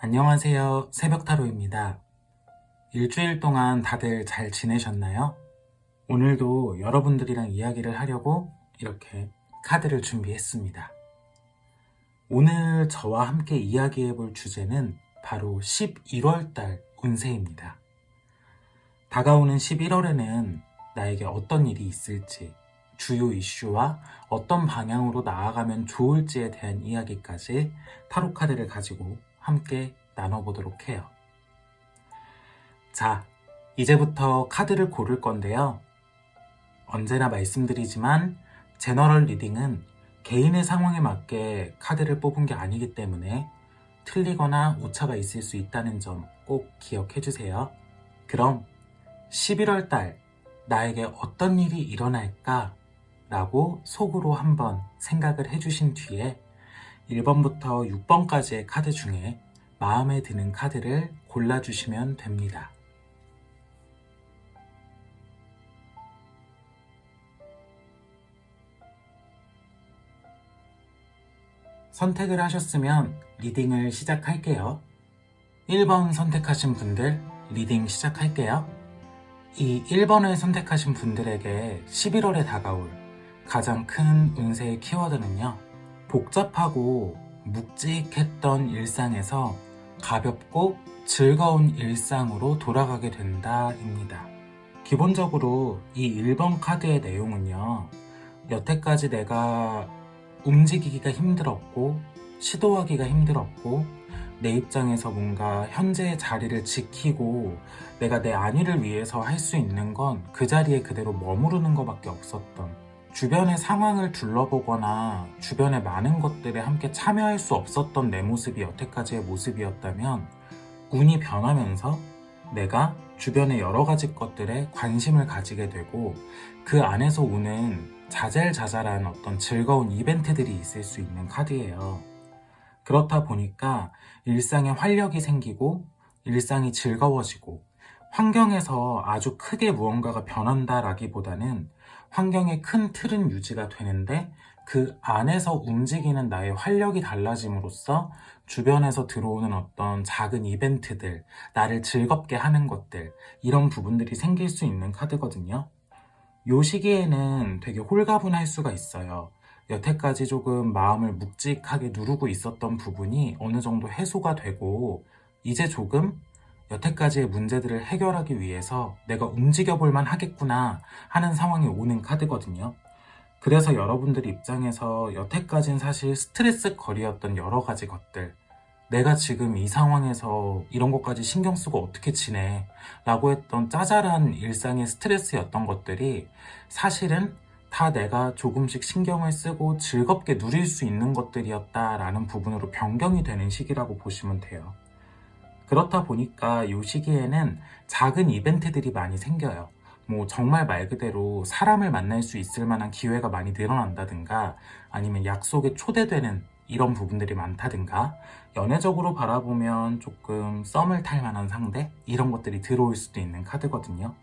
안녕하세요. 새벽타로입니다. 일주일 동안 다들 잘 지내셨나요? 오늘도 여러분들이랑 이야기를 하려고 이렇게 카드를 준비했습니다. 오늘 저와 함께 이야기해 볼 주제는 바로 11월달 운세입니다. 다가오는 11월에는 나에게 어떤 일이 있을지, 주요 이슈와 어떤 방향으로 나아가면 좋을지에 대한 이야기까지 타로 카드를 가지고 함께 나눠보도록 해요. 자, 이제부터 카드를 고를 건데요. 언제나 말씀드리지만 제너럴 리딩은 개인의 상황에 맞게 카드를 뽑은 게 아니기 때문에 틀리거나 오차가 있을 수 있다는 점 꼭 기억해 주세요. 그럼 11월 달 나에게 어떤 일이 일어날까? 라고 속으로 한번 생각을 해주신 뒤에 1번부터 6번까지의 카드 중에 마음에 드는 카드를 골라주시면 됩니다. 선택을 하셨으면 리딩을 시작할게요. 1번 선택하신 분들 리딩 시작할게요. 이 1번을 선택하신 분들에게 11월에 다가올 가장 큰 운세의 키워드는요. 복잡하고 묵직했던 일상에서 가볍고 즐거운 일상으로 돌아가게 된다입니다. 기본적으로 이 1번 카드의 내용은요. 여태까지 내가 움직이기가 힘들었고 시도하기가 힘들었고 내 입장에서 뭔가 현재의 자리를 지키고 내가 내 안위를 위해서 할 수 있는 건 그 자리에 그대로 머무르는 것밖에 없었던, 주변의 상황을 둘러보거나 주변의 많은 것들에 함께 참여할 수 없었던 내 모습이 여태까지의 모습이었다면 운이 변하면서 내가 주변의 여러 가지 것들에 관심을 가지게 되고 그 안에서 오는 자잘자잘한 어떤 즐거운 이벤트들이 있을 수 있는 카드예요. 그렇다 보니까 일상에 활력이 생기고 일상이 즐거워지고 환경에서 아주 크게 무언가가 변한다라기보다는 환경의 큰 틀은 유지가 되는데 그 안에서 움직이는 나의 활력이 달라짐으로써 주변에서 들어오는 어떤 작은 이벤트들, 나를 즐겁게 하는 것들, 이런 부분들이 생길 수 있는 카드거든요. 요 시기에는 되게 홀가분할 수가 있어요. 여태까지 조금 마음을 묵직하게 누르고 있었던 부분이 어느 정도 해소가 되고 이제 조금 여태까지의 문제들을 해결하기 위해서 내가 움직여볼만 하겠구나 하는 상황이 오는 카드거든요. 그래서 여러분들 입장에서 여태까지는 사실 스트레스 거리였던 여러 가지 것들, 내가 지금 이 상황에서 이런 것까지 신경 쓰고 어떻게 지내? 라고 했던 짜잘한 일상의 스트레스였던 것들이 사실은 다 내가 조금씩 신경을 쓰고 즐겁게 누릴 수 있는 것들이었다라는 부분으로 변경이 되는 시기라고 보시면 돼요. 그렇다 보니까 이 시기에는 작은 이벤트들이 많이 생겨요. 뭐 정말 말 그대로 사람을 만날 수 있을 만한 기회가 많이 늘어난다든가 아니면 약속에 초대되는 이런 부분들이 많다든가 연애적으로 바라보면 조금 썸을 탈 만한 상대 이런 것들이 들어올 수도 있는 카드거든요.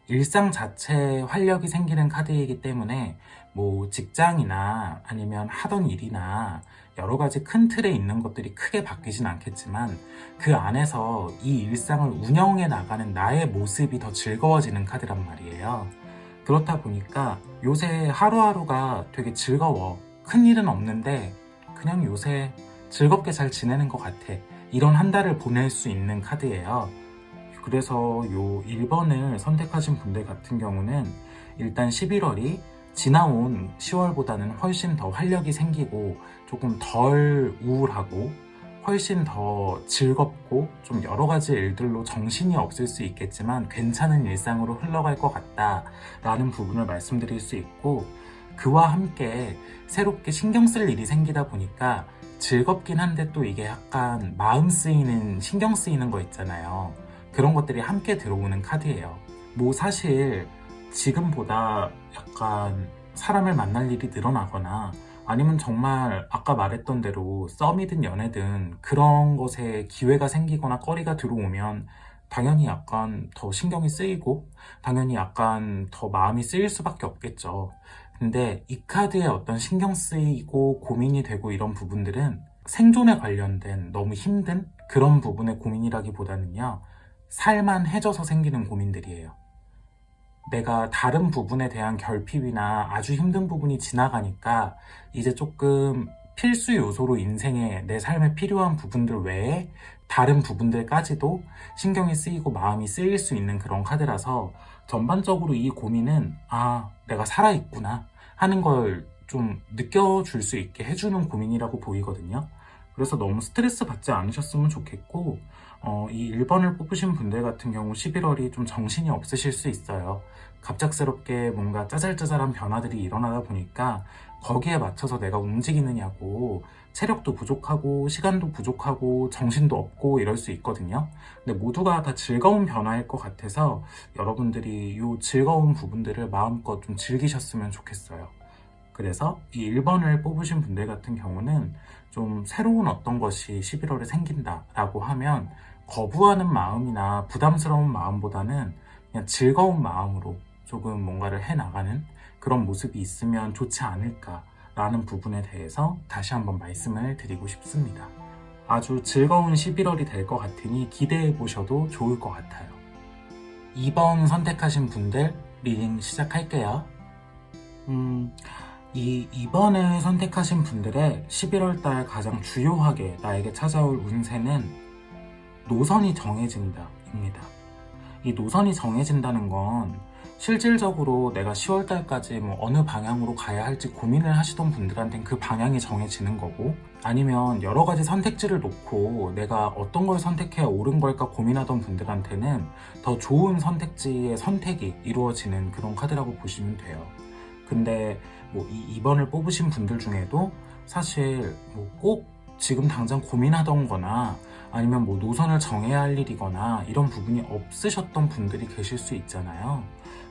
일상 자체에 활력이 생기는 카드이기 때문에 뭐 직장이나 아니면 하던 일이나 여러 가지 큰 틀에 있는 것들이 크게 바뀌진 않겠지만 그 안에서 이 일상을 운영해 나가는 나의 모습이 더 즐거워지는 카드란 말이에요. 그렇다 보니까 요새 하루하루가 되게 즐거워. 큰 일은 없는데 그냥 요새 즐겁게 잘 지내는 것 같아. 이런 한 달을 보낼 수 있는 카드예요. 그래서 요 1번을 선택하신 분들 같은 경우는 일단 11월이 지나온 10월보다는 훨씬 더 활력이 생기고 조금 덜 우울하고 훨씬 더 즐겁고 좀 여러 가지 일들로 정신이 없을 수 있겠지만 괜찮은 일상으로 흘러갈 것 같다라는 부분을 말씀드릴 수 있고, 그와 함께 새롭게 신경 쓸 일이 생기다 보니까 즐겁긴 한데 또 이게 약간 마음 쓰이는, 신경 쓰이는 거 있잖아요. 그런 것들이 함께 들어오는 카드예요. 뭐 사실 지금보다 약간 사람을 만날 일이 늘어나거나 아니면 정말 아까 말했던 대로 썸이든 연애든 그런 것에 기회가 생기거나 거리가 들어오면 당연히 약간 더 신경이 쓰이고 당연히 약간 더 마음이 쓰일 수밖에 없겠죠. 근데 이 카드에 어떤 신경 쓰이고 고민이 되고 이런 부분들은 생존에 관련된 너무 힘든 그런 부분의 고민이라기보다는요, 살만해져서 생기는 고민들이에요. 내가 다른 부분에 대한 결핍이나 아주 힘든 부분이 지나가니까 이제 조금 필수 요소로 인생에 내 삶에 필요한 부분들 외에 다른 부분들까지도 신경이 쓰이고 마음이 쓰일 수 있는 그런 카드라서 전반적으로 이 고민은 내가 살아있구나 하는 걸 좀 느껴줄 수 있게 해주는 고민이라고 보이거든요. 그래서 너무 스트레스 받지 않으셨으면 좋겠고, 이 1번을 뽑으신 분들 같은 경우 11월이 좀 정신이 없으실 수 있어요. 갑작스럽게 뭔가 짜잘짜잘한 변화들이 일어나다 보니까 거기에 맞춰서 내가 움직이느냐고 체력도 부족하고 시간도 부족하고 정신도 없고 이럴 수 있거든요. 근데 모두가 다 즐거운 변화일 것 같아서 여러분들이 이 즐거운 부분들을 마음껏 좀 즐기셨으면 좋겠어요. 그래서 이 1번을 뽑으신 분들 같은 경우는 좀 새로운 어떤 것이 11월에 생긴다라고 하면 거부하는 마음이나 부담스러운 마음보다는 그냥 즐거운 마음으로 조금 뭔가를 해나가는 그런 모습이 있으면 좋지 않을까라는 부분에 대해서 다시 한번 말씀을 드리고 싶습니다. 아주 즐거운 11월이 될 것 같으니 기대해 보셔도 좋을 것 같아요. 2번 선택하신 분들 리딩 시작할게요. 이 2번을 선택하신 분들의 11월달 가장 주요하게 나에게 찾아올 운세는 노선이 정해진다 입니다. 이 노선이 정해진다는 건 실질적으로 내가 10월달까지 어느 방향으로 가야 할지 고민을 하시던 분들한테는 그 방향이 정해지는 거고, 아니면 여러 가지 선택지를 놓고 내가 어떤 걸 선택해야 옳은 걸까 고민하던 분들한테는 더 좋은 선택지의 선택이 이루어지는 그런 카드라고 보시면 돼요. 근데 이 2번을 뽑으신 분들 중에도 사실 꼭 지금 당장 고민하던 거나 아니면 노선을 정해야 할 일이거나 이런 부분이 없으셨던 분들이 계실 수 있잖아요.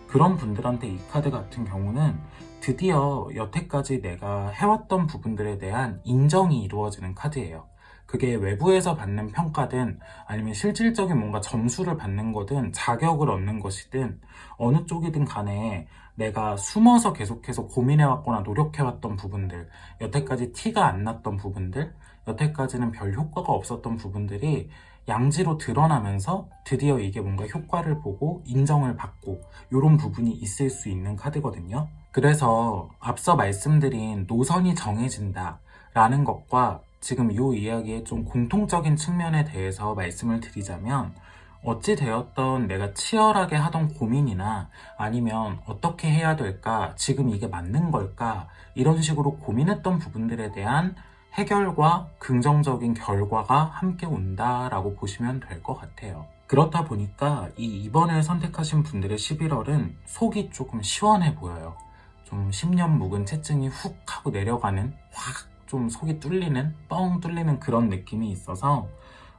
그런 분들한테 이 카드 같은 경우는 드디어 여태까지 내가 해왔던 부분들에 대한 인정이 이루어지는 카드예요. 그게 외부에서 받는 평가든 아니면 실질적인 뭔가 점수를 받는 거든 자격을 얻는 것이든 어느 쪽이든 간에 내가 숨어서 계속해서 고민해왔거나 노력해왔던 부분들, 여태까지 티가 안 났던 부분들, 여태까지는 별 효과가 없었던 부분들이 양지로 드러나면서 드디어 이게 뭔가 효과를 보고 인정을 받고 이런 부분이 있을 수 있는 카드거든요. 그래서 앞서 말씀드린 노선이 정해진다 라는 것과 지금 이 이야기의 좀 공통적인 측면에 대해서 말씀을 드리자면, 어찌 되었던 내가 치열하게 하던 고민이나 아니면 어떻게 해야 될까, 지금 이게 맞는 걸까, 이런 식으로 고민했던 부분들에 대한 해결과 긍정적인 결과가 함께 온다라고 보시면 될 것 같아요. 그렇다 보니까 이 2번을 선택하신 분들의 11월은 속이 조금 시원해 보여요. 좀 10년 묵은 채증이 훅 하고 내려가는, 확 좀 속이 뚫리는, 뻥 뚫리는 그런 느낌이 있어서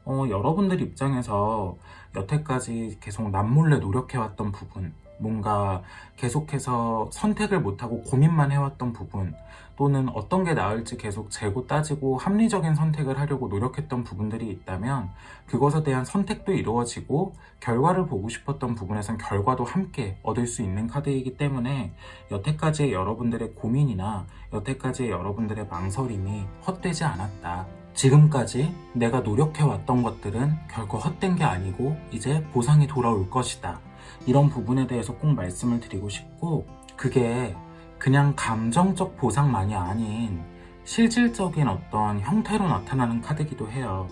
여러분들 입장에서 여태까지 계속 남몰래 노력해왔던 부분, 뭔가 계속해서 선택을 못하고 고민만 해왔던 부분, 또는 어떤 게 나을지 계속 재고 따지고 합리적인 선택을 하려고 노력했던 부분들이 있다면 그것에 대한 선택도 이루어지고 결과를 보고 싶었던 부분에선 결과도 함께 얻을 수 있는 카드이기 때문에 여태까지의 여러분들의 고민이나 여태까지의 여러분들의 망설임이 헛되지 않았다. 지금까지 내가 노력해왔던 것들은 결코 헛된 게 아니고 이제 보상이 돌아올 것이다. 이런 부분에 대해서 꼭 말씀을 드리고 싶고, 그게 그냥 감정적 보상만이 아닌 실질적인 어떤 형태로 나타나는 카드이기도 해요.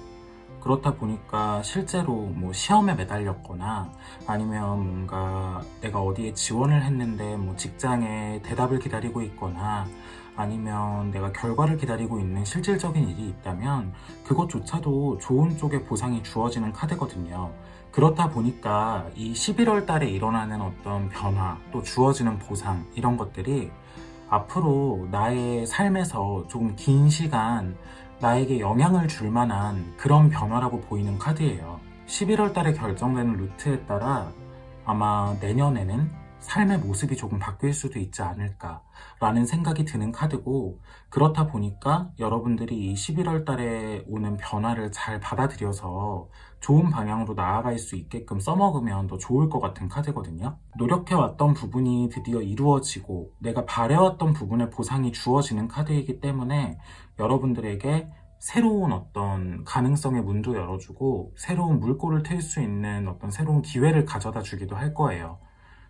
그렇다 보니까 실제로 시험에 매달렸거나 아니면 뭔가 내가 어디에 지원을 했는데 직장에 대답을 기다리고 있거나 아니면 내가 결과를 기다리고 있는 실질적인 일이 있다면 그것조차도 좋은 쪽의 보상이 주어지는 카드거든요. 그렇다 보니까 이 11월 달에 일어나는 어떤 변화, 또 주어지는 보상, 이런 것들이 앞으로 나의 삶에서 조금 긴 시간 나에게 영향을 줄 만한 그런 변화라고 보이는 카드예요. 11월 달에 결정되는 루트에 따라 아마 내년에는 삶의 모습이 조금 바뀔 수도 있지 않을까라는 생각이 드는 카드고, 그렇다 보니까 여러분들이 이 11월 달에 오는 변화를 잘 받아들여서 좋은 방향으로 나아갈 수 있게끔 써먹으면 더 좋을 것 같은 카드거든요. 노력해왔던 부분이 드디어 이루어지고 내가 바래왔던 부분의 보상이 주어지는 카드이기 때문에 여러분들에게 새로운 어떤 가능성의 문도 열어주고 새로운 물꼬를 틀 수 있는 어떤 새로운 기회를 가져다 주기도 할 거예요.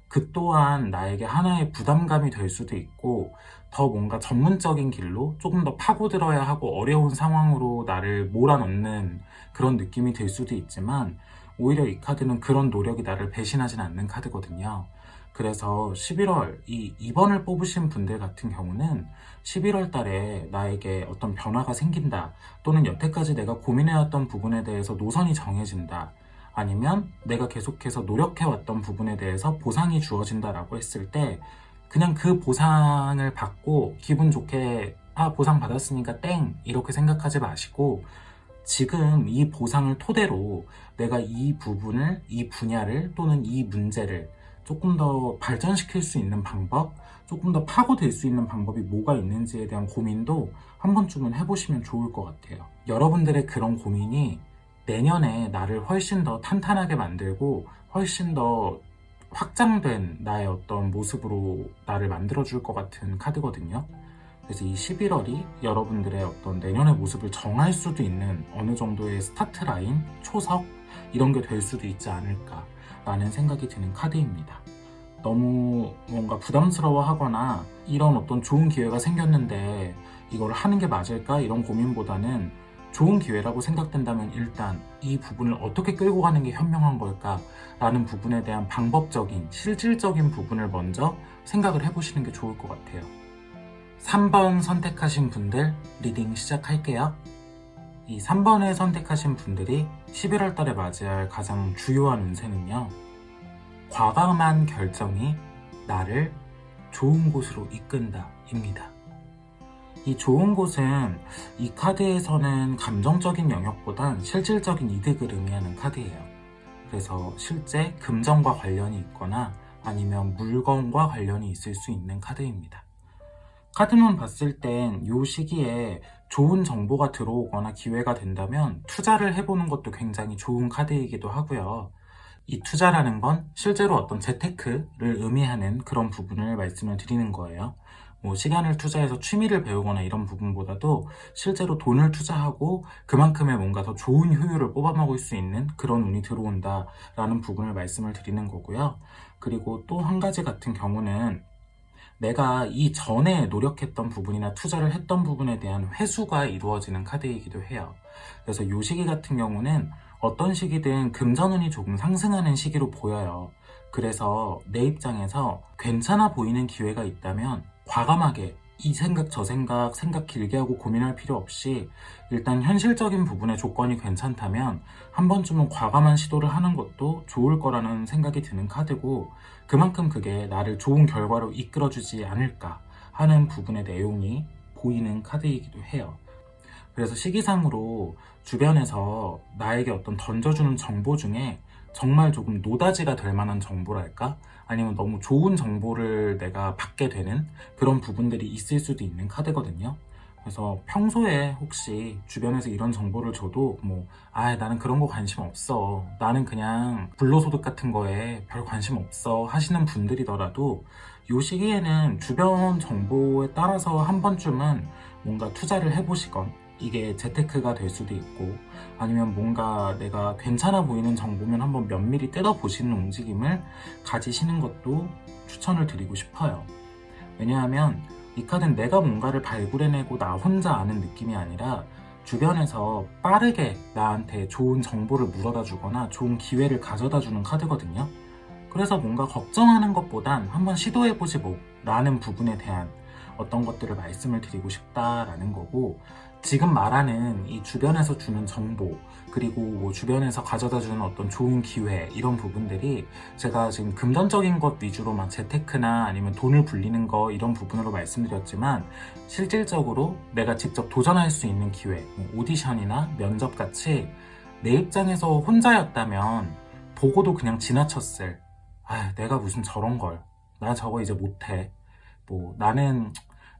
그 또한 나에게 하나의 부담감이 될 수도 있고 더 뭔가 전문적인 길로 조금 더 파고들어야 하고 어려운 상황으로 나를 몰아넣는 그런 느낌이 들 수도 있지만 오히려 이 카드는 그런 노력이 나를 배신하진 않는 카드거든요. 그래서 11월 이 2번을 뽑으신 분들 같은 경우는 11월 달에 나에게 어떤 변화가 생긴다, 또는 여태까지 내가 고민해왔던 부분에 대해서 노선이 정해진다, 아니면 내가 계속해서 노력해왔던 부분에 대해서 보상이 주어진다라고 했을 때 그냥 그 보상을 받고 기분 좋게 보상 받았으니까 땡 이렇게 생각하지 마시고, 지금 이 보상을 토대로 내가 이 부분을, 이 분야를 또는 이 문제를 조금 더 발전시킬 수 있는 방법, 조금 더 파고들 수 있는 방법이 뭐가 있는지에 대한 고민도 한 번쯤은 해보시면 좋을 것 같아요. 여러분들의 그런 고민이 내년에 나를 훨씬 더 탄탄하게 만들고 훨씬 더 확장된 나의 어떤 모습으로 나를 만들어줄 것 같은 카드거든요. 그래서 이 11월이 여러분들의 어떤 내년의 모습을 정할 수도 있는 어느 정도의 스타트 라인, 초석 이런 게 될 수도 있지 않을까라는 생각이 드는 카드입니다. 너무 뭔가 부담스러워 하거나 이런 어떤 좋은 기회가 생겼는데 이걸 하는 게 맞을까 이런 고민보다는 좋은 기회라고 생각된다면 일단 이 부분을 어떻게 끌고 가는 게 현명한 걸까 라는 부분에 대한 방법적인 실질적인 부분을 먼저 생각을 해보시는 게 좋을 것 같아요. 3번 선택하신 분들 리딩 시작할게요. 이 3번을 선택하신 분들이 11월 달에 맞이할 가장 주요한 운세는요, 과감한 결정이 나를 좋은 곳으로 이끈다 입니다. 이 좋은 곳은 이 카드에서는 감정적인 영역보단 실질적인 이득을 의미하는 카드예요. 그래서 실제 금전과 관련이 있거나 아니면 물건과 관련이 있을 수 있는 카드입니다. 카드만 봤을 땐 이 시기에 좋은 정보가 들어오거나 기회가 된다면 투자를 해보는 것도 굉장히 좋은 카드이기도 하고요. 이 투자라는 건 실제로 어떤 재테크를 의미하는 그런 부분을 말씀을 드리는 거예요. 뭐 시간을 투자해서 취미를 배우거나 이런 부분보다도 실제로 돈을 투자하고 그만큼의 뭔가 더 좋은 효율을 뽑아먹을 수 있는 그런 운이 들어온다라는 부분을 말씀을 드리는 거고요. 그리고 또 한 가지 같은 경우는 내가 이전에 노력했던 부분이나 투자를 했던 부분에 대한 회수가 이루어지는 카드이기도 해요. 그래서 이 시기 같은 경우는 어떤 시기든 금전운이 조금 상승하는 시기로 보여요. 그래서 내 입장에서 괜찮아 보이는 기회가 있다면 과감하게 이 생각 저 생각 길게 하고 고민할 필요 없이 일단 현실적인 부분의 조건이 괜찮다면 한 번쯤은 과감한 시도를 하는 것도 좋을 거라는 생각이 드는 카드고, 그만큼 그게 나를 좋은 결과로 이끌어주지 않을까 하는 부분의 내용이 보이는 카드이기도 해요. 그래서 시기상으로 주변에서 나에게 어떤 던져주는 정보 중에 정말 조금 노다지가 될 만한 정보랄까? 아니면 너무 좋은 정보를 내가 받게 되는 그런 부분들이 있을 수도 있는 카드거든요. 그래서 평소에 혹시 주변에서 이런 정보를 줘도 나는 그런 거 관심 없어, 나는 그냥 불로소득 같은 거에 별 관심 없어 하시는 분들이더라도 이 시기에는 주변 정보에 따라서 한 번쯤은 뭔가 투자를 해보시건, 이게 재테크가 될 수도 있고 아니면 뭔가 내가 괜찮아 보이는 정보면 한번 면밀히 뜯어보시는 움직임을 가지시는 것도 추천을 드리고 싶어요. 왜냐하면 이 카드는 내가 뭔가를 발굴해내고 나 혼자 아는 느낌이 아니라 주변에서 빠르게 나한테 좋은 정보를 물어다 주거나 좋은 기회를 가져다 주는 카드거든요. 그래서 뭔가 걱정하는 것보단 한번 시도해보지 뭐 라는 부분에 대한 어떤 것들을 말씀을 드리고 싶다라는 거고, 지금 말하는 이 주변에서 주는 정보, 그리고 뭐 주변에서 가져다 주는 어떤 좋은 기회, 이런 부분들이 제가 지금 금전적인 것 위주로만 재테크나 아니면 돈을 불리는 거 이런 부분으로 말씀드렸지만, 실질적으로 내가 직접 도전할 수 있는 기회, 오디션이나 면접 같이 내 입장에서 혼자였다면 보고도 그냥 지나쳤을, 내가 무슨 저런 걸, 나 저거 이제 못해, 나는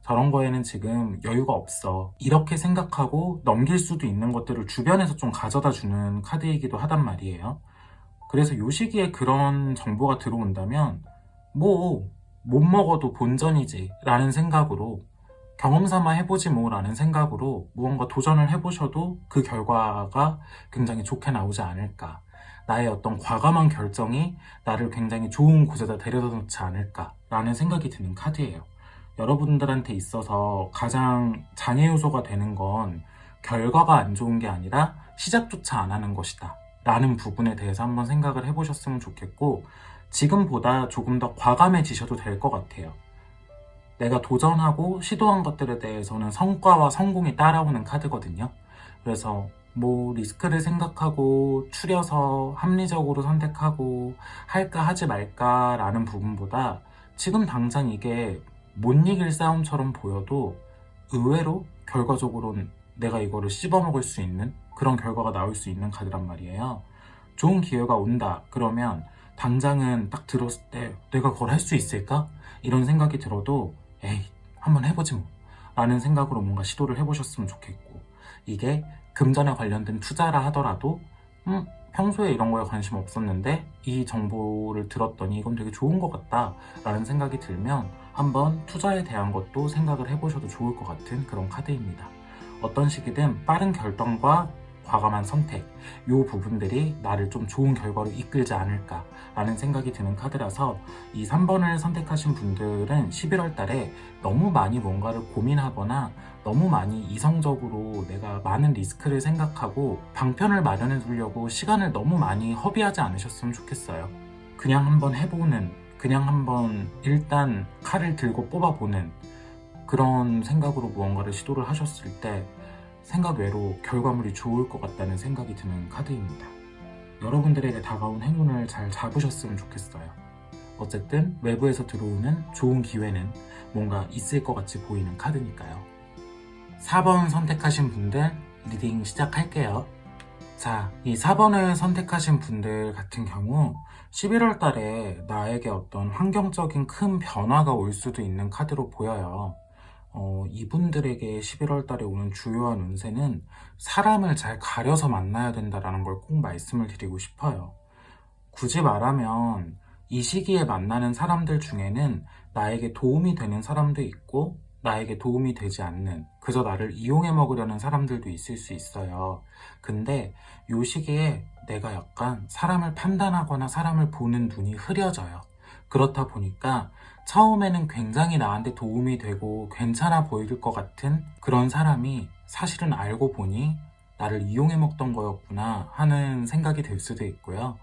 저런 거에는 지금 여유가 없어, 이렇게 생각하고 넘길 수도 있는 것들을 주변에서 좀 가져다 주는 카드이기도 하단 말이에요. 그래서 요 시기에 그런 정보가 들어온다면 못 먹어도 본전이지 라는 생각으로 경험 삼아 해보지 뭐 라는 생각으로 무언가 도전을 해보셔도 그 결과가 굉장히 좋게 나오지 않을까. 나의 어떤 과감한 결정이 나를 굉장히 좋은 곳에다 데려다 놓지 않을까 라는 생각이 드는 카드예요. 여러분들한테 있어서 가장 장애 요소가 되는 건 결과가 안 좋은 게 아니라 시작조차 안 하는 것이다 라는 부분에 대해서 한번 생각을 해보셨으면 좋겠고, 지금보다 조금 더 과감해지셔도 될 것 같아요. 내가 도전하고 시도한 것들에 대해서는 성과와 성공이 따라오는 카드거든요. 그래서 뭐 리스크를 생각하고 추려서 합리적으로 선택하고 할까 하지 말까 라는 부분보다 지금 당장 이게 못 이길 싸움처럼 보여도 의외로 결과적으로는 내가 이거를 씹어먹을 수 있는 그런 결과가 나올 수 있는 카드란 말이에요. 좋은 기회가 온다 그러면 당장은 딱 들었을 때 내가 그걸 할 수 있을까? 이런 생각이 들어도 에이 한번 해보지 뭐 라는 생각으로 뭔가 시도를 해보셨으면 좋겠고, 이게 금전에 관련된 투자라 하더라도 평소에 이런 거에 관심 없었는데 이 정보를 들었더니 이건 되게 좋은 것 같다 라는 생각이 들면 한번 투자에 대한 것도 생각을 해보셔도 좋을 것 같은 그런 카드입니다. 어떤 시기든 빠른 결정과 과감한 선택, 이 부분들이 나를 좀 좋은 결과로 이끌지 않을까 라는 생각이 드는 카드라서 이 3번을 선택하신 분들은 11월 달에 너무 많이 뭔가를 고민하거나 너무 많이 이성적으로 내가 많은 리스크를 생각하고 방편을 마련해 두려고 시간을 너무 많이 허비하지 않으셨으면 좋겠어요. 그냥 한번 해보는, 그냥 한번 일단 칼을 들고 뽑아보는 그런 생각으로 무언가를 시도를 하셨을 때 생각 외로 결과물이 좋을 것 같다는 생각이 드는 카드입니다. 여러분들에게 다가온 행운을 잘 잡으셨으면 좋겠어요. 어쨌든 외부에서 들어오는 좋은 기회는 뭔가 있을 것 같이 보이는 카드니까요. 4번 선택하신 분들 리딩 시작할게요. 자, 이 4번을 선택하신 분들 같은 경우 11월 달에 나에게 어떤 환경적인 큰 변화가 올 수도 있는 카드로 보여요. 이분들에게 11월 달에 오는 주요한 운세는 사람을 잘 가려서 만나야 된다는 걸 꼭 말씀을 드리고 싶어요. 굳이 말하면 이 시기에 만나는 사람들 중에는 나에게 도움이 되는 사람도 있고 나에게 도움이 되지 않는, 그저 나를 이용해 먹으려는 사람들도 있을 수 있어요. 근데 이 시기에 내가 약간 사람을 판단하거나 사람을 보는 눈이 흐려져요. 그렇다 보니까 처음에는 굉장히 나한테 도움이 되고 괜찮아 보일 것 같은 그런 사람이 사실은 알고 보니 나를 이용해 먹던 거였구나 하는 생각이 들 수도 있고요.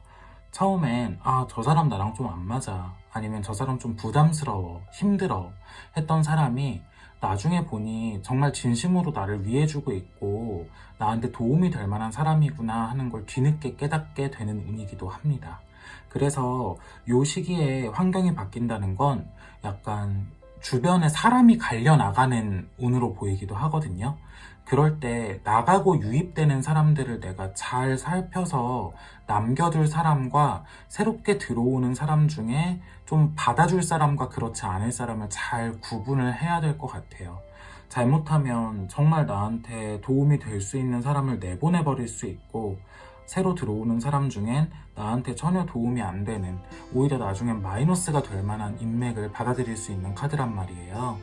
처음엔 저 사람 나랑 좀 안 맞아, 아니면 저 사람 좀 부담스러워, 힘들어 했던 사람이 나중에 보니 정말 진심으로 나를 위해주고 있고 나한테 도움이 될 만한 사람이구나 하는 걸 뒤늦게 깨닫게 되는 운이기도 합니다. 그래서 이 시기에 환경이 바뀐다는 건 약간 주변에 사람이 갈려 나가는 운으로 보이기도 하거든요. 그럴 때 나가고 유입되는 사람들을 내가 잘 살펴서 남겨둘 사람과 새롭게 들어오는 사람 중에 좀 받아줄 사람과 그렇지 않을 사람을 잘 구분을 해야 될 것 같아요. 잘못하면 정말 나한테 도움이 될 수 있는 사람을 내보내버릴 수 있고, 새로 들어오는 사람 중엔 나한테 전혀 도움이 안 되는, 오히려 나중엔 마이너스가 될 만한 인맥을 받아들일 수 있는 카드란 말이에요.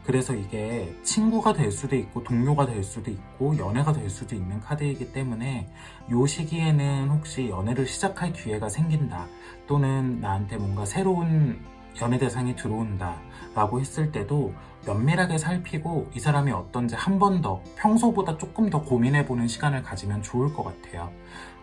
그래서 이게 친구가 될 수도 있고 동료가 될 수도 있고 연애가 될 수도 있는 카드이기 때문에 이 시기에는 혹시 연애를 시작할 기회가 생긴다, 또는 나한테 뭔가 새로운 연애 대상이 들어온다 라고 했을 때도 면밀하게 살피고 이 사람이 어떤지 한 번 더 평소보다 조금 더 고민해보는 시간을 가지면 좋을 것 같아요.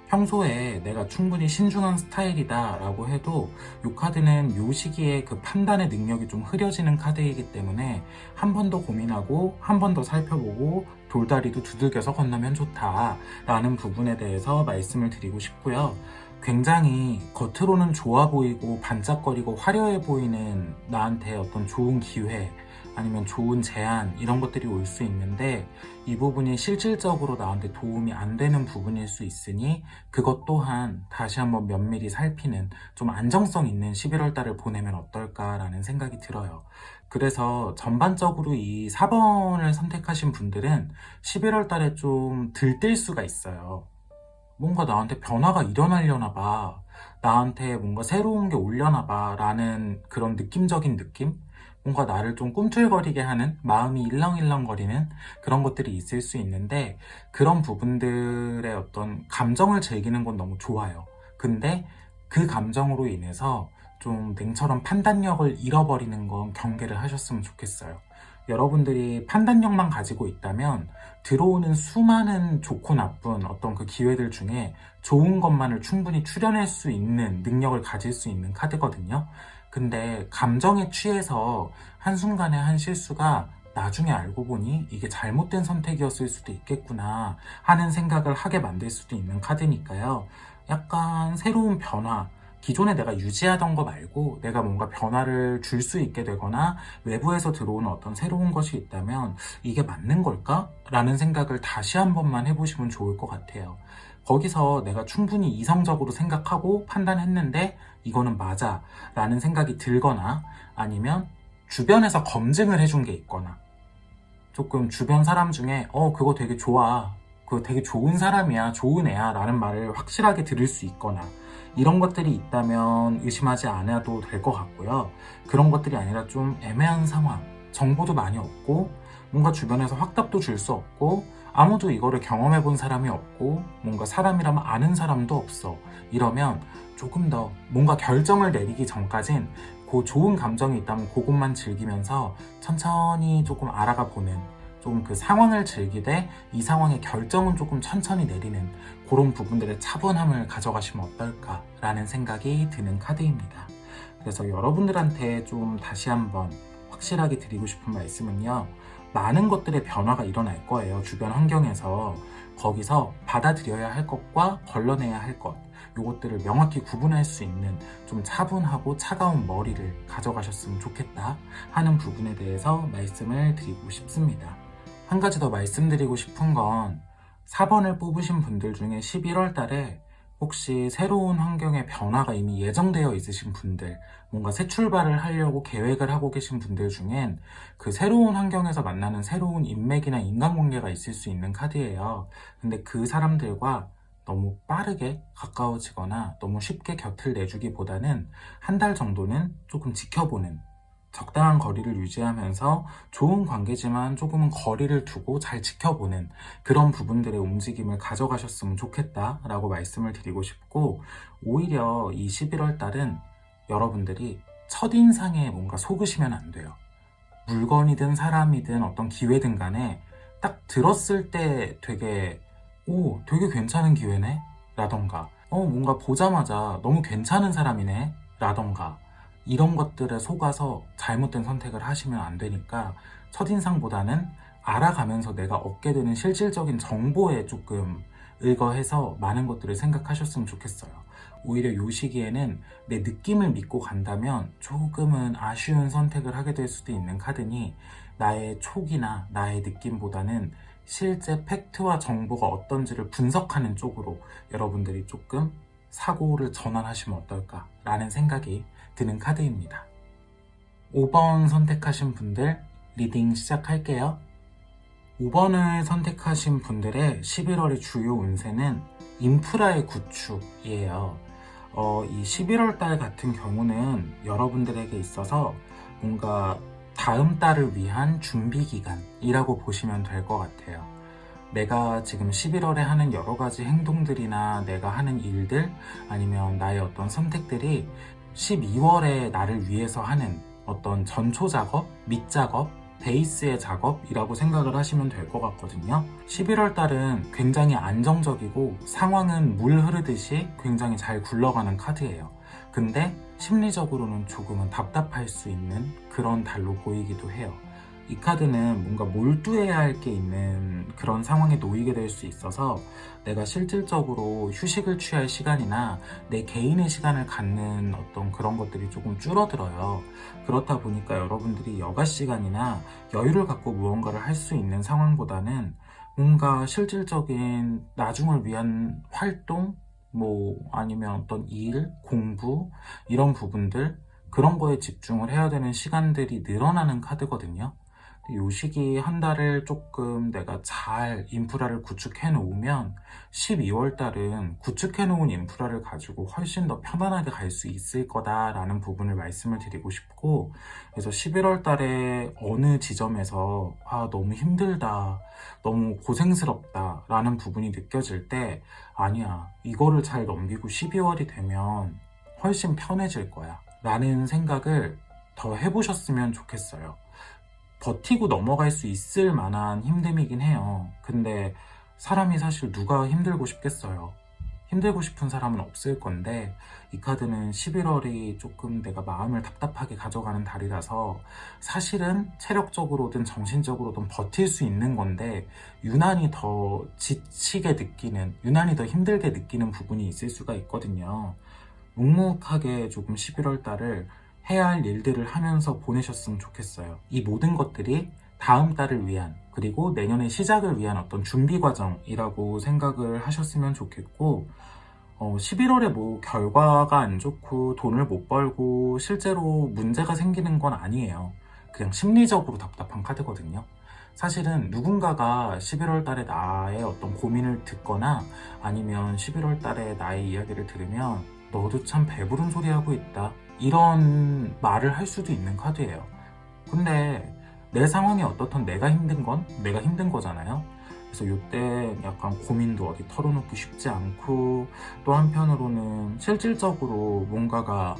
평소에 내가 충분히 신중한 스타일이다 라고 해도 이 카드는 이 시기에 그 판단의 능력이 좀 흐려지는 카드이기 때문에 한 번 더 고민하고 한 번 더 살펴보고 돌다리도 두들겨서 건너면 좋다 라는 부분에 대해서 말씀을 드리고 싶고요. 굉장히 겉으로는 좋아 보이고 반짝거리고 화려해 보이는 나한테 어떤 좋은 기회 아니면 좋은 제안, 이런 것들이 올 수 있는데 이 부분이 실질적으로 나한테 도움이 안 되는 부분일 수 있으니 그것 또한 다시 한번 면밀히 살피는 좀 안정성 있는 11월 달을 보내면 어떨까라는 생각이 들어요. 그래서 전반적으로 이 4번을 선택하신 분들은 11월 달에 좀 들뜰 수가 있어요. 뭔가 나한테 변화가 일어나려나 봐, 나한테 뭔가 새로운 게 오려나 봐 라는 그런 느낌적인 느낌? 뭔가 나를 좀 꿈틀거리게 하는, 마음이 일렁일렁거리는 그런 것들이 있을 수 있는데, 그런 부분들의 어떤 감정을 즐기는 건 너무 좋아요. 근데 그 감정으로 인해서 좀 냉철한 판단력을 잃어버리는 건 경계를 하셨으면 좋겠어요. 여러분들이 판단력만 가지고 있다면 들어오는 수많은 좋고 나쁜 어떤 그 기회들 중에 좋은 것만을 충분히 추려낼 수 있는 능력을 가질 수 있는 카드거든요. 근데 감정에 취해서 한순간에 한 실수가 나중에 알고 보니 이게 잘못된 선택이었을 수도 있겠구나 하는 생각을 하게 만들 수도 있는 카드니까요. 약간 새로운 변화, 기존에 내가 유지하던 거 말고 내가 뭔가 변화를 줄 수 있게 되거나 외부에서 들어오는 어떤 새로운 것이 있다면 이게 맞는 걸까? 라는 생각을 다시 한 번만 해보시면 좋을 것 같아요. 거기서 내가 충분히 이성적으로 생각하고 판단했는데 이거는 맞아 라는 생각이 들거나, 아니면 주변에서 검증을 해준 게 있거나, 조금 주변 사람 중에 그거 되게 좋아, 그거 되게 좋은 사람이야, 좋은 애야 라는 말을 확실하게 들을 수 있거나, 이런 것들이 있다면 의심하지 않아도 될 것 같고요. 그런 것들이 아니라 좀 애매한 상황, 정보도 많이 없고 뭔가 주변에서 확답도 줄 수 없고 아무도 이거를 경험해 본 사람이 없고 뭔가 사람이라면 아는 사람도 없어, 이러면 조금 더 뭔가 결정을 내리기 전까진 그 좋은 감정이 있다면 그것만 즐기면서 천천히 조금 알아가 보는, 좀 그 상황을 즐기되 이 상황의 결정은 조금 천천히 내리는 그런 부분들의 차분함을 가져가시면 어떨까라는 생각이 드는 카드입니다. 그래서 여러분들한테 좀 다시 한번 확실하게 드리고 싶은 말씀은요, 많은 것들의 변화가 일어날 거예요. 주변 환경에서. 거기서 받아들여야 할 것과 걸러내야 할 것, 요것들을 명확히 구분할 수 있는 좀 차분하고 차가운 머리를 가져가셨으면 좋겠다 하는 부분에 대해서 말씀을 드리고 싶습니다. 한 가지 더 말씀드리고 싶은 건, 4번을 뽑으신 분들 중에 11월 달에 혹시 새로운 환경의 변화가 이미 예정되어 있으신 분들, 뭔가 새 출발을 하려고 계획을 하고 계신 분들 중엔 그 새로운 환경에서 만나는 새로운 인맥이나 인간관계가 있을 수 있는 카드예요. 근데 그 사람들과 너무 빠르게 가까워지거나 너무 쉽게 곁을 내주기보다는 한 달 정도는 조금 지켜보는, 적당한 거리를 유지하면서 좋은 관계지만 조금은 거리를 두고 잘 지켜보는 그런 부분들의 움직임을 가져가셨으면 좋겠다라고 말씀을 드리고 싶고, 오히려 이 11월 달은 여러분들이 첫인상에 뭔가 속으시면 안 돼요. 물건이든 사람이든 어떤 기회든 간에 딱 들었을 때 되게 괜찮은 기회네? 라던가, 뭔가 보자마자 너무 괜찮은 사람이네? 라던가, 이런 것들에 속아서 잘못된 선택을 하시면 안 되니까 첫인상보다는 알아가면서 내가 얻게 되는 실질적인 정보에 조금 의거해서 많은 것들을 생각하셨으면 좋겠어요. 오히려 이 시기에는 내 느낌을 믿고 간다면 조금은 아쉬운 선택을 하게 될 수도 있는 카드니, 나의 촉이나 나의 느낌보다는 실제 팩트와 정보가 어떤지를 분석하는 쪽으로 여러분들이 조금 사고를 전환하시면 어떨까라는 생각이 드는 카드입니다. 5번 선택하신 분들 리딩 시작할게요. 5번을 선택하신 분들의 11월의 주요 운세는 인프라의 구축이에요. 이 11월 달 같은 경우는 여러분들에게 있어서 뭔가 다음 달을 위한 준비 기간이라고 보시면 될 것 같아요. 내가 지금 11월에 하는 여러 가지 행동들이나 내가 하는 일들, 아니면 나의 어떤 선택들이 12월에 나를 위해서 하는 어떤 전초 작업, 밑작업, 베이스의 작업이라고 생각을 하시면 될 것 같거든요. 11월 달은 굉장히 안정적이고 상황은 물 흐르듯이 굉장히 잘 굴러가는 카드예요. 근데 심리적으로는 조금은 답답할 수 있는 그런 달로 보이기도 해요. 이 카드는 뭔가 몰두해야 할 게 있는 그런 상황에 놓이게 될 수 있어서 내가 실질적으로 휴식을 취할 시간이나 내 개인의 시간을 갖는 어떤 그런 것들이 조금 줄어들어요. 그렇다 보니까 여러분들이 여가 시간이나 여유를 갖고 무언가를 할 수 있는 상황보다는 뭔가 실질적인 나중을 위한 활동, 아니면 어떤 일, 공부, 이런 부분들, 그런 거에 집중을 해야 되는 시간들이 늘어나는 카드거든요. 요 시기 한 달을 조금 내가 잘 인프라를 구축해 놓으면 12월 달은 구축해 놓은 인프라를 가지고 훨씬 더 편안하게 갈 수 있을 거다라는 부분을 말씀을 드리고 싶고, 그래서 11월 달에 어느 지점에서 너무 힘들다, 너무 고생스럽다 라는 부분이 느껴질 때, 아니야, 이거를 잘 넘기고 12월이 되면 훨씬 편해질 거야 라는 생각을 더 해보셨으면 좋겠어요. 버티고 넘어갈 수 있을 만한 힘듦이긴 해요. 근데 사람이 사실 누가 힘들고 싶겠어요. 힘들고 싶은 사람은 없을 건데, 이 카드는 11월이 조금 내가 마음을 답답하게 가져가는 달이라서 사실은 체력적으로든 정신적으로든 버틸 수 있는 건데, 유난히 더 지치게 느끼는, 유난히 더 힘들게 느끼는 부분이 있을 수가 있거든요. 묵묵하게 조금 11월 달을 해야 할 일들을 하면서 보내셨으면 좋겠어요. 이 모든 것들이 다음 달을 위한, 그리고 내년의 시작을 위한 어떤 준비 과정이라고 생각을 하셨으면 좋겠고, 11월에 뭐 결과가 안 좋고 돈을 못 벌고 실제로 문제가 생기는 건 아니에요. 그냥 심리적으로 답답한 카드거든요. 사실은 누군가가 11월 달에 나의 어떤 고민을 듣거나 아니면 11월 달에 나의 이야기를 들으면 너도 참 배부른 소리 하고 있다, 이런 말을 할 수도 있는 카드예요. 근데 내 상황이 어떻든 내가 힘든 건 내가 힘든 거잖아요. 그래서 이때 약간 고민도 어디 털어놓기 쉽지 않고, 또 한편으로는 실질적으로 뭔가가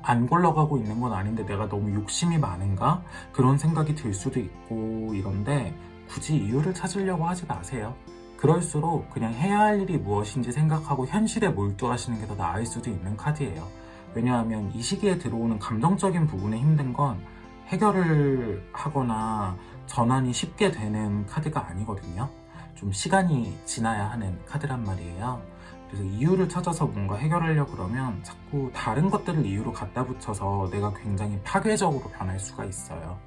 안 굴러가고 있는 건 아닌데 내가 너무 욕심이 많은가? 그런 생각이 들 수도 있고 이런데, 굳이 이유를 찾으려고 하지 마세요. 그럴수록 그냥 해야 할 일이 무엇인지 생각하고 현실에 몰두하시는 게 더 나을 수도 있는 카드예요. 왜냐하면 이 시기에 들어오는 감정적인 부분에 힘든 건 해결을 하거나 전환이 쉽게 되는 카드가 아니거든요. 좀 시간이 지나야 하는 카드란 말이에요. 그래서 이유를 찾아서 뭔가 해결하려고 그러면 자꾸 다른 것들을 이유로 갖다 붙여서 내가 굉장히 파괴적으로 변할 수가 있어요.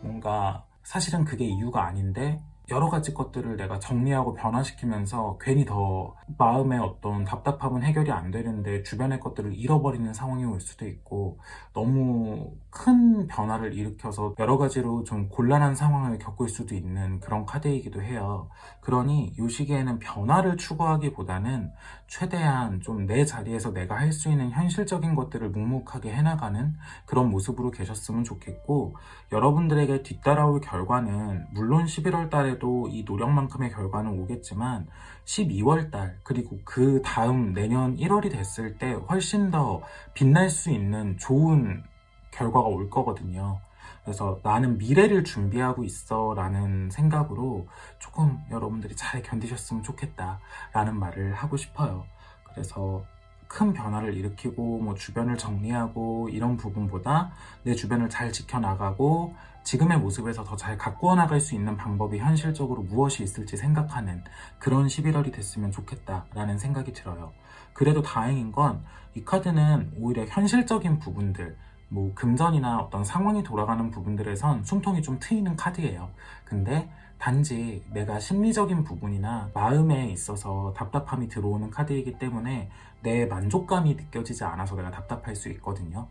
뭔가 사실은 그게 이유가 아닌데 여러 가지 것들을 내가 정리하고 변화시키면서 괜히 더 마음의 어떤 답답함은 해결이 안 되는데 주변의 것들을 잃어버리는 상황이 올 수도 있고, 너무 큰 변화를 일으켜서 여러 가지로 좀 곤란한 상황을 겪을 수도 있는 그런 카드이기도 해요. 그러니 이 시기에는 변화를 추구하기보다는 최대한 좀 내 자리에서 내가 할 수 있는 현실적인 것들을 묵묵하게 해나가는 그런 모습으로 계셨으면 좋겠고, 여러분들에게 뒤따라올 결과는 물론 11월 달에도 이 노력만큼의 결과는 오겠지만 12월 달, 그리고 그 다음 내년 1월이 됐을 때 훨씬 더 빛날 수 있는 좋은 결과가 올 거거든요. 그래서 나는 미래를 준비하고 있어 라는 생각으로 조금 여러분들이 잘 견디셨으면 좋겠다 라는 말을 하고 싶어요. 그래서 큰 변화를 일으키고 뭐 주변을 정리하고 이런 부분보다 내 주변을 잘 지켜나가고 지금의 모습에서 더 잘 가꾸어 나갈 수 있는 방법이 현실적으로 무엇이 있을지 생각하는 그런 11월이 됐으면 좋겠다라는 생각이 들어요. 그래도 다행인 건 이 카드는 오히려 현실적인 부분들, 뭐 금전이나 어떤 상황이 돌아가는 부분들에선 숨통이 좀 트이는 카드예요. 근데 단지 내가 심리적인 부분이나 마음에 있어서 답답함이 들어오는 카드이기 때문에 내 만족감이 느껴지지 않아서 내가 답답할 수 있거든요.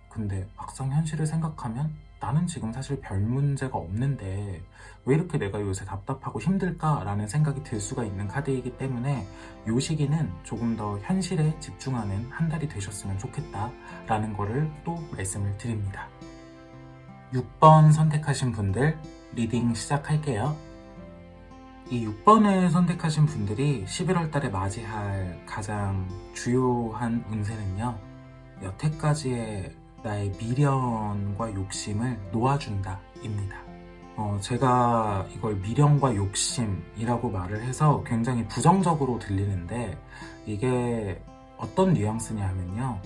근데 막상 현실을 생각하면 나는 지금 사실 별 문제가 없는데 왜 이렇게 내가 요새 답답하고 힘들까라는 생각이 들 수가 있는 카드이기 때문에 이 시기는 조금 더 현실에 집중하는 한 달이 되셨으면 좋겠다라는 거를 또 말씀을 드립니다. 6번 선택하신 분들 리딩 시작할게요. 이 6번을 선택하신 분들이 11월 달에 맞이할 가장 주요한 운세는요, 여태까지의 나의 미련과 욕심을 놓아준다 입니다. 제가 이걸 미련과 욕심이라고 말을 해서 굉장히 부정적으로 들리는데, 이게 어떤 뉘앙스냐 하면요,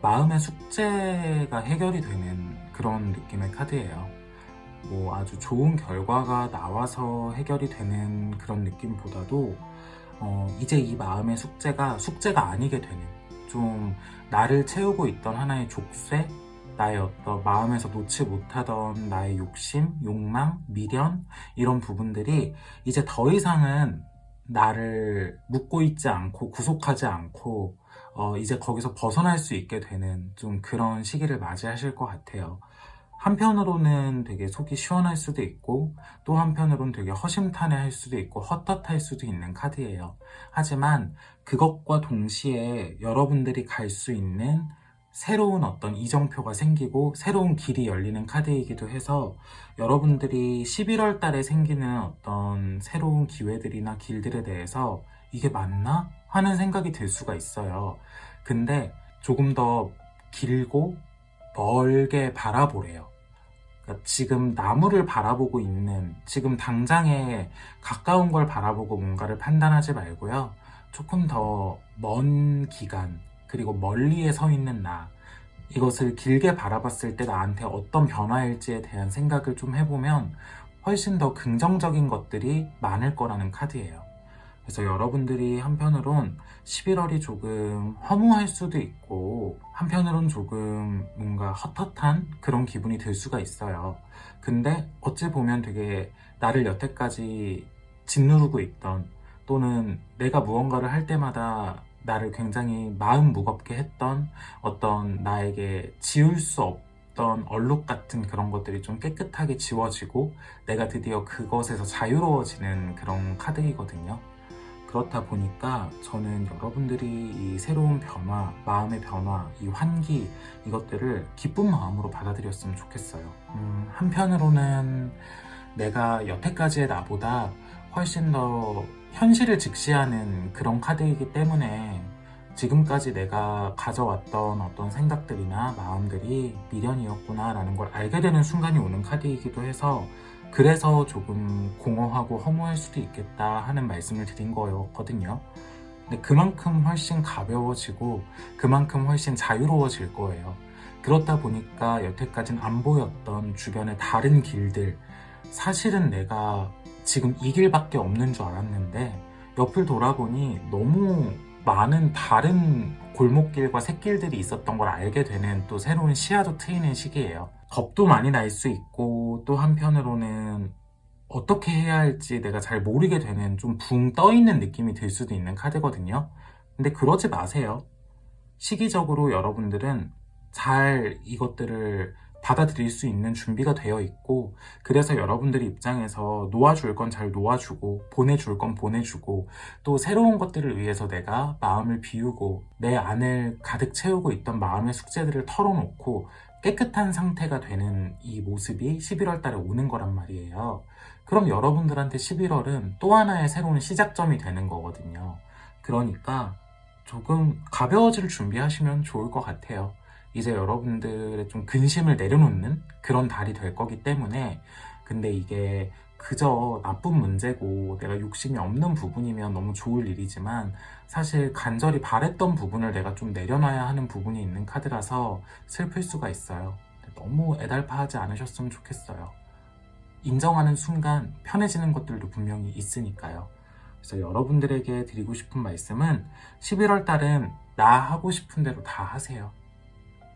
마음의 숙제가 해결이 되는 그런 느낌의 카드예요. 뭐 아주 좋은 결과가 나와서 해결이 되는 그런 느낌보다도 이제 이 마음의 숙제가 아니게 되는, 좀 나를 채우고 있던 하나의 족쇄, 나의 어떤 마음에서 놓지 못하던 나의 욕심, 욕망, 미련, 이런 부분들이 이제 더 이상은 나를 묶고 있지 않고 구속하지 않고 이제 거기서 벗어날 수 있게 되는 좀 그런 시기를 맞이하실 것 같아요. 한편으로는 되게 속이 시원할 수도 있고 또 한편으로는 되게 허심탄회할 수도 있고 헛헛할 수도 있는 카드예요. 하지만 그것과 동시에 여러분들이 갈 수 있는 새로운 어떤 이정표가 생기고 새로운 길이 열리는 카드이기도 해서 여러분들이 11월 달에 생기는 어떤 새로운 기회들이나 길들에 대해서 이게 맞나? 하는 생각이 들 수가 있어요. 근데 조금 더 길고 멀게 바라보래요. 그러니까 지금 나무를 바라보고 있는, 지금 당장에 가까운 걸 바라보고 뭔가를 판단하지 말고요. 조금 더 먼 기간, 그리고 멀리에 서 있는 나, 이것을 길게 바라봤을 때 나한테 어떤 변화일지에 대한 생각을 좀 해보면 훨씬 더 긍정적인 것들이 많을 거라는 카드예요. 그래서 여러분들이 한편으론 11월이 조금 허무할 수도 있고 한편으론 조금 뭔가 헛헛한 그런 기분이 들 수가 있어요. 근데 어찌 보면 되게 나를 여태까지 짓누르고 있던, 또는 내가 무언가를 할 때마다 나를 굉장히 마음 무겁게 했던 어떤 나에게 지울 수 없던 얼룩 같은 그런 것들이 좀 깨끗하게 지워지고 내가 드디어 그것에서 자유로워지는 그런 카드이거든요. 그렇다 보니까 저는 여러분들이 이 새로운 변화, 마음의 변화, 이 환기, 이것들을 기쁜 마음으로 받아들였으면 좋겠어요. 한편으로는 내가 여태까지의 나보다 훨씬 더 현실을 직시하는 그런 카드이기 때문에 지금까지 내가 가져왔던 어떤 생각들이나 마음들이 미련이었구나 라는 걸 알게 되는 순간이 오는 카드이기도 해서, 그래서 조금 공허하고 허무할 수도 있겠다 하는 말씀을 드린 거였거든요. 근데 그만큼 훨씬 가벼워지고 그만큼 훨씬 자유로워질 거예요. 그렇다 보니까 여태까진 안 보였던 주변의 다른 길들, 사실은 내가 지금 이 길밖에 없는 줄 알았는데 옆을 돌아보니 너무 많은 다른 골목길과 샛길들이 있었던 걸 알게 되는 또 새로운 시야도 트이는 시기예요. 겁도 많이 날 수 있고 또 한편으로는 어떻게 해야 할지 내가 잘 모르게 되는, 좀 붕 떠있는 느낌이 들 수도 있는 카드거든요. 근데 그러지 마세요. 시기적으로 여러분들은 잘 이것들을 받아들일 수 있는 준비가 되어 있고, 그래서 여러분들의 입장에서 놓아줄 건 잘 놓아주고 보내줄 건 보내주고, 또 새로운 것들을 위해서 내가 마음을 비우고 내 안을 가득 채우고 있던 마음의 숙제들을 털어놓고 깨끗한 상태가 되는 이 모습이 11월 달에 오는 거란 말이에요. 그럼 여러분들한테 11월은 또 하나의 새로운 시작점이 되는 거거든요. 그러니까 조금 가벼워질 준비하시면 좋을 것 같아요. 이제 여러분들의 좀 근심을 내려놓는 그런 달이 될 거기 때문에. 근데 이게 그저 나쁜 문제고 내가 욕심이 없는 부분이면 너무 좋을 일이지만, 사실 간절히 바랬던 부분을 내가 좀 내려놔야 하는 부분이 있는 카드라서 슬플 수가 있어요. 너무 애달파하지 않으셨으면 좋겠어요. 인정하는 순간 편해지는 것들도 분명히 있으니까요. 그래서 여러분들에게 드리고 싶은 말씀은 11월 달은 나 하고 싶은 대로 다 하세요.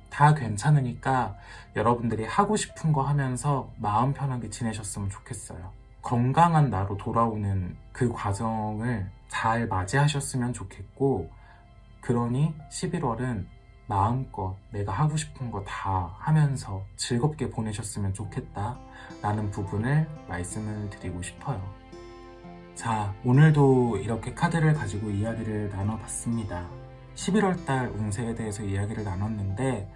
다 괜찮으니까 여러분들이 하고 싶은 거 하면서 마음 편하게 지내셨으면 좋겠어요. 건강한 나로 돌아오는 그 과정을 잘 맞이하셨으면 좋겠고, 그러니 11월은 마음껏 내가 하고 싶은 거 다 하면서 즐겁게 보내셨으면 좋겠다 라는 부분을 말씀을 드리고 싶어요. 자, 오늘도 이렇게 카드를 가지고 이야기를 나눠봤습니다. 11월달 운세에 대해서 이야기를 나눴는데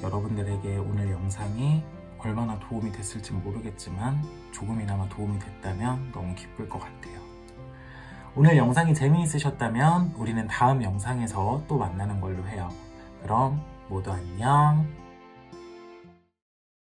여러분들에게 오늘 영상이 얼마나 도움이 됐을지 모르겠지만 조금이나마 도움이 됐다면 너무 기쁠 것 같아요. 오늘 영상이 재미있으셨다면 우리는 다음 영상에서 또 만나는 걸로 해요. 그럼 모두 안녕.